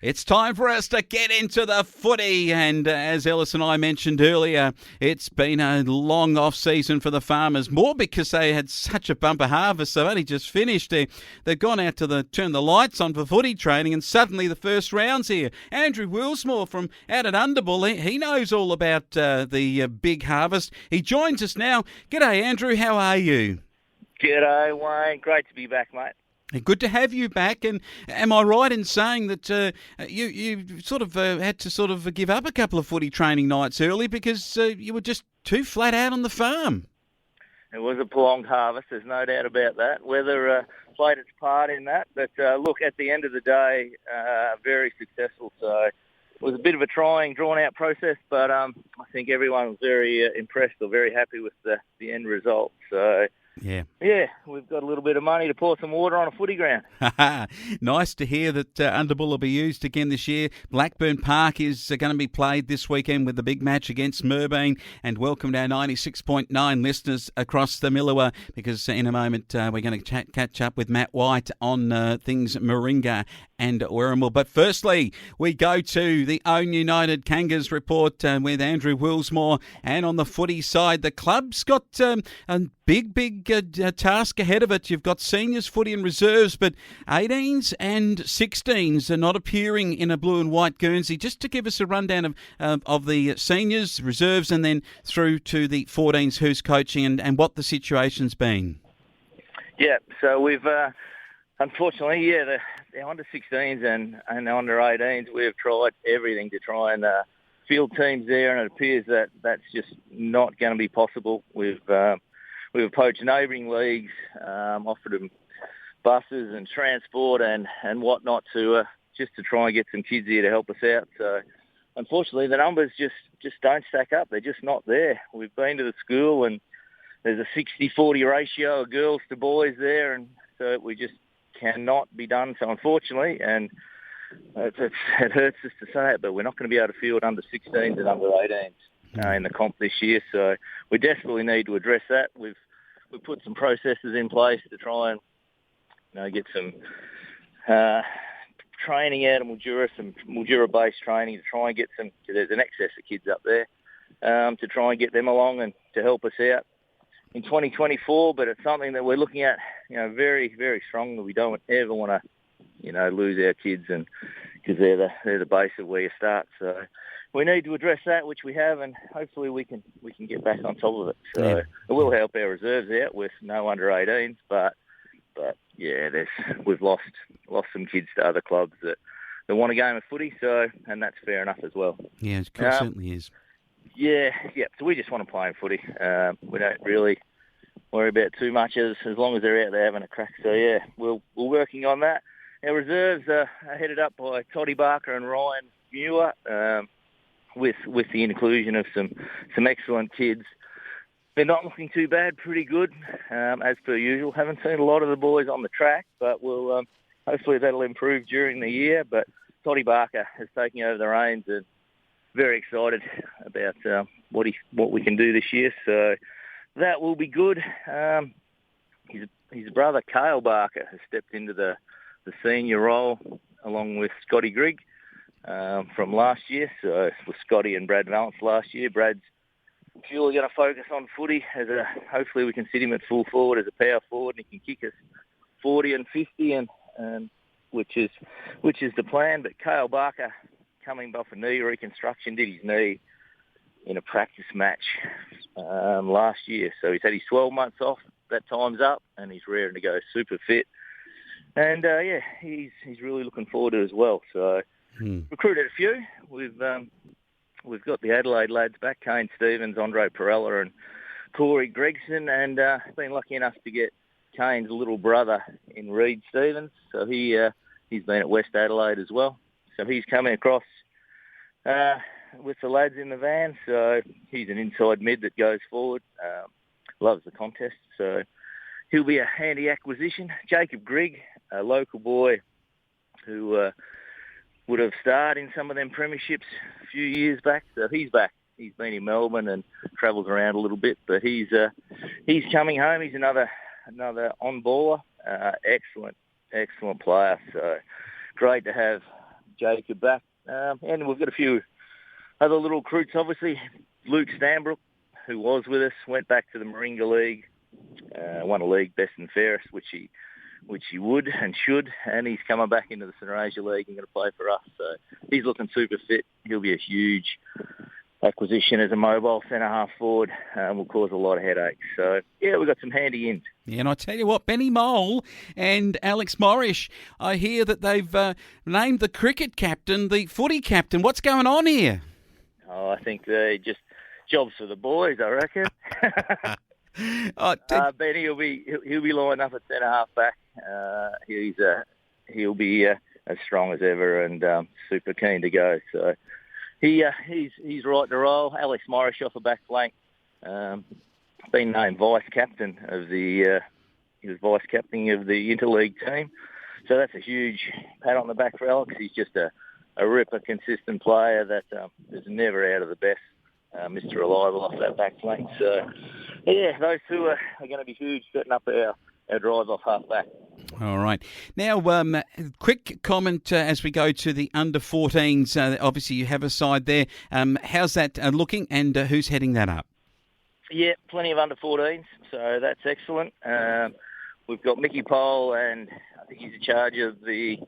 It's time for us to get into the footy, and as Ellis and I mentioned earlier, it's been a long off-season for the Farmers, more because they had such a bumper harvest. They've only just finished. They've gone out to turn the lights on for footy training, and suddenly the first round's here. Andrew Wilsmore from out at Irymple, he knows all about the big harvest. He joins us now. G'day, Andrew. How are you? G'day, Wayne. Great to be back, mate. Good to have you back, and am I right in saying that you sort of had to give up a couple of footy training nights early because you were just too flat out on the farm? It was a prolonged harvest, there's no doubt about that. Weather played its part in that, but look, at the end of the day, very successful. So it was a bit of a trying, drawn-out process, but I think everyone was very impressed or very happy with the end result. So yeah, we've got a little bit of money to pour some water on a footy ground. Nice to hear that Irymple will be used again this year. Blackburn Park is going to be played this weekend with the big match against Moorabool, and welcome to our 96.9 listeners across the Millewa, because in a moment we're going to catch up with Matt White on things Moringa and Irymple. But firstly, we go to the Ouyen United Kangas report with Andrew Wilsmore, and on the footy side, the club's got a big task ahead of it. You've got seniors footy and reserves, but 18s and 16s are not appearing in a blue and white Guernsey. Just to give us a rundown of the seniors, reserves, and then through to the 14s who's coaching and what the situation's been. Yeah, so we've unfortunately, the under 16s and the under 18s, we've tried everything to try and field teams there, and it appears that that's just not going to be possible. We've approached neighbouring leagues, offered them buses and transport and whatnot to try and get some kids here to help us out. So unfortunately, the numbers just don't stack up. They're just not there. We've been to the school and there's a 60-40 ratio of girls to boys there, and so we just cannot be done. So unfortunately, and it hurts us to say it, but we're not going to be able to field under 16s and under 18s in the comp this year. So we desperately need to address that. We've put some processes in place to try and get some training out of Mildura, some Mildura-based training to try and get some. There's an excess of kids up there to try and get them along and to help us out in 2024. But it's something that we're looking at, very, very strongly. We don't ever want to, lose our kids, and because they're the base of where you start. So we need to address that, which we have, and hopefully we can get back on top of it. So it will help our reserves out with no under 18s, but yeah, we've lost some kids to other clubs that want a game of footy. So, and that's fair enough as well. Yeah, it certainly is. Yeah. So we just want to play in footy. We don't really worry about too much as long as they're out there having a crack. So yeah, we're working on that. Our reserves are headed up by Toddy Barker and Ryan Muir, with the inclusion of some excellent kids. They're not looking too bad, pretty good, as per usual. Haven't seen a lot of the boys on the track, but we'll hopefully that'll improve during the year. But Toddy Barker is taking over the reins and very excited about what we can do this year. So that will be good. His brother Cale Barker has stepped into the senior role along with Scotty Grigg from last year. So with Scotty and Brad Valance last year, Brad's purely going to focus on footy. Hopefully we can sit him at full forward as a power forward, and he can kick us 40 and 50, and which is the plan. But Cale Barker, coming off a knee reconstruction, did his knee in a practice match last year. So he's had his 12 months off. That time's up, and he's raring to go, super fit. And he's really looking forward to it as well. So recruited a few. We've got the Adelaide lads back: Kane Stevens, Andre Perella, and Corey Gregson. And been lucky enough to get Kane's little brother in Reed Stevens. So he's been at West Adelaide as well. So he's coming across with the lads in the van. So he's an inside mid that goes forward. Loves the contest. So he'll be a handy acquisition. Jacob Grigg, a local boy who would have starred in some of them premierships a few years back. So he's back. He's been in Melbourne and travels around a little bit, but he's coming home. He's another on-baller. Excellent player. So great to have Jacob back. And we've got a few other little recruits, obviously. Luke Stanbrook, who was with us, went back to the Moringa League, won a league best and fairest, which he would and should, and he's coming back into the Sunraysia League and going to play for us. So he's looking super fit. He'll be a huge acquisition as a mobile centre-half forward. Will cause a lot of headaches. So, yeah, we've got some handy ins. Yeah, and I tell you what, Benny Mole and Alex Morrish, I hear that they've named the cricket captain the footy captain. What's going on here? Oh, I think they just jobs for the boys, I reckon. Benny will be lined up at centre-half back. He'll be as strong as ever and super keen to go. So he's right to roll. Alex Morris off a back flank, been named vice captain of the interleague team. So that's a huge pat on the back for Alex. He's just a ripper, consistent player that is never out of the best. Mr. Reliable off that back flank. So, yeah, those two are going to be huge, setting up our drive off half back. All right. Now, quick comment as we go to the under-14s. Obviously, you have a side there. How's that looking, and who's heading that up? Yeah, plenty of under-14s, so that's excellent. We've got Mickey Pole, and I think he's in charge of the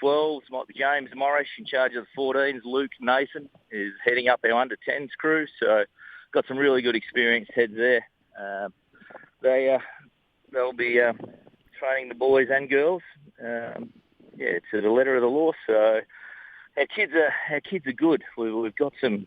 12s, might be James Morris in charge of the 14s. Luke Nathan is heading up our under-10s crew, so got some really good experienced heads there. They'll be training the boys and girls. To the letter of the law. So our kids are good. We've got some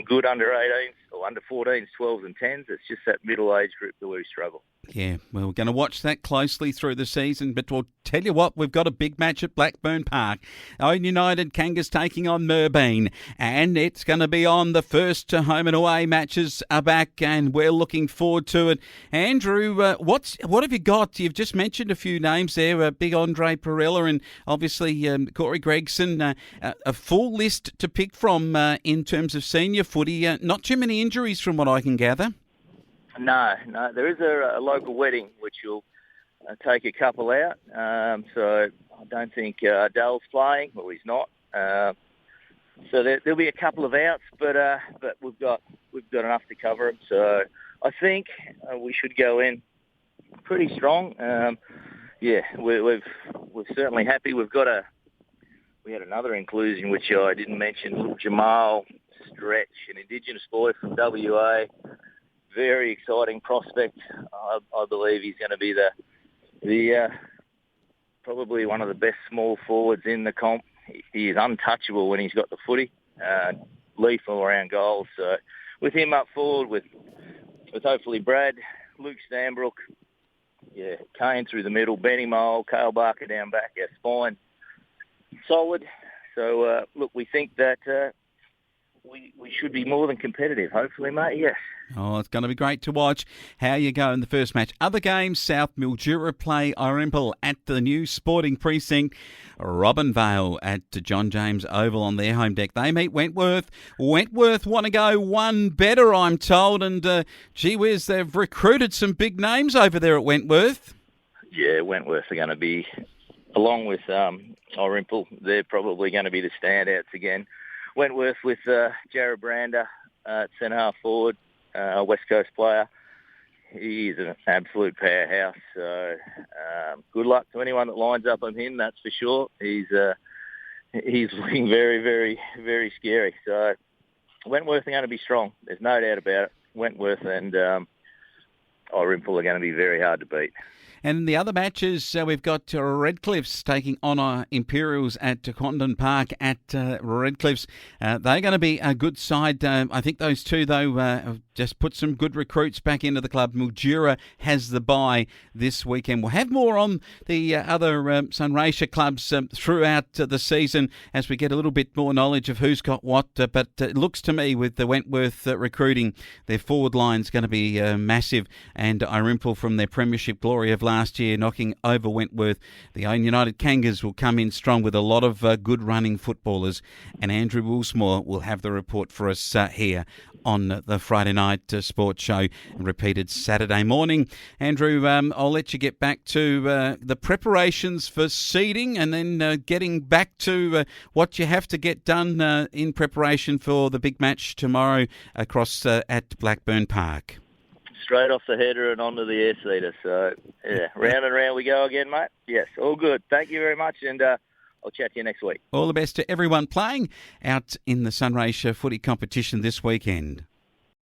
good under-18s or under-14s, 12s and 10s. It's just that middle age group that we struggle. Yeah, well, we're going to watch that closely through the season, but we'll tell you what, we've got a big match at Blackburn Park. Ouyen United Kangas taking on Moorabool, and it's going to be on. The first home and away matches are back, and we're looking forward to it. Andrew, what have you got? You've just mentioned a few names there, big Andre Perella and obviously Corey Gregson. A full list to pick from in terms of senior footy. Not too many injuries from what I can gather. No. There is a local wedding which will take a couple out. So I don't think Dale's playing. Well, he's not. So there'll be a couple of outs, but we've got enough to cover them. So I think we should go in pretty strong. We're certainly happy. We had another inclusion which I didn't mention. Jamal Stretch, an Indigenous boy from WA. Very exciting prospect. I believe he's going to be the probably one of the best small forwards in the comp. He is untouchable when he's got the footy. Lethal around goals. So with him up forward, with hopefully Brad, Luke Stanbrook, Kane through the middle, Benny Mole, Cale Barker down back, our spine solid. So look, we think that we should be more than competitive, hopefully, mate, yes. Oh, it's going to be great to watch how you go in the first match. Other games, South Mildura play Irymple at the new sporting precinct. Robinvale at John James Oval on their home deck. They meet Wentworth. Wentworth want to go one better, I'm told, and gee whiz, they've recruited some big names over there at Wentworth. Yeah, Wentworth are going to be, along with Irymple, they're probably going to be the standouts again. Wentworth with Jared Brander at centre-half forward, West Coast player. He's an absolute powerhouse. So good luck to anyone that lines up on him, that's for sure. He's looking very, very, very scary. So Wentworth are going to be strong. There's no doubt about it. Wentworth and Irymple are going to be very hard to beat. And in the other matches, we've got Redcliffs taking on our Imperials at Condon Park at Redcliffs. They're going to be a good side. I think those two, though, just put some good recruits back into the club. Mildura has the bye this weekend. We'll have more on the other Sunraysia clubs throughout the season as we get a little bit more knowledge of who's got what. But it looks to me with the Wentworth recruiting, their forward line's going to be massive. And Irymple from their premiership glory of last year, knocking over Wentworth. The Ouyen United Kangas will come in strong with a lot of good running footballers, and Andrew Wilsmore will have the report for us here on the Friday night sports show and repeated Saturday morning. Andrew, I'll let you get back to the preparations for seeding and then getting back to what you have to get done in preparation for the big match tomorrow across at Blackburn Park. Straight off the header and onto the air seeder. So, yeah, round and round we go again, mate. Yes, all good. Thank you very much, and I'll chat to you next week. All the best to everyone playing out in the Sunraysia footy competition this weekend.